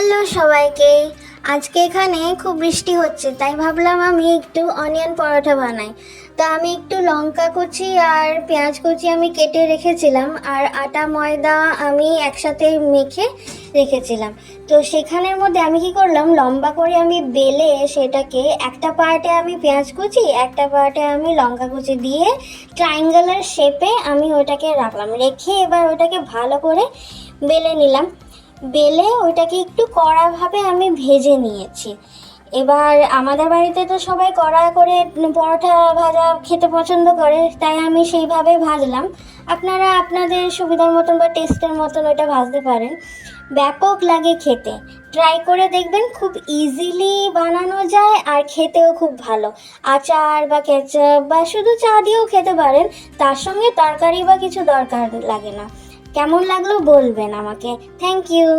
Hello সবাইকে। আজকে এখানে খুব বৃষ্টি হচ্ছে, তাই ভাবলাম আমি একটু অনিয়ন পরোটা বানাই। তো আমি একটু লঙ্কা কুচি আর পেঁয়াজ কুচি আমি কেটে রেখেছিলাম, আর আটা ময়দা আমি একসাথে মেখে রেখেছিলাম। তো সেখানের মধ্যে আমি কি করলাম, লম্বা করে আমি বেলে সেটাকে একটা পার্টে আমি পেঁয়াজ কুচি, একটা পার্টে আমি লঙ্কা কুচি দিয়ে ট্রায়াঙ্গেলের শেপে আমি ওটাকে রাখলাম। রেখে এবার ওটাকে ভালো করে বেলে নিলাম। বেলে ওইটাকে একটু কড়াভাবে আমি ভেজে নিয়েছি। এবার আমাদের বাড়িতে তো সবাই কড়া করে পরোটা ভাজা খেতে পছন্দ করে, তাই আমি সেইভাবে ভাজলাম। আপনারা আপনাদের সুবিধার মতন বা টেস্টের মতন ওটা ভাজতে পারেন। ব্যাপক লাগে খেতে, ট্রাই করে দেখবেন। খুব ইজিলি বানানো যায় আর খেতেও খুব ভালো। আচার বা কেচাপ বা শুধু চা দিয়েও খেতে পারেন, তার সঙ্গে তরকারি বা কিছু দরকার লাগে না। কেমন লাগলো বলবেন আমাকে। Thank you.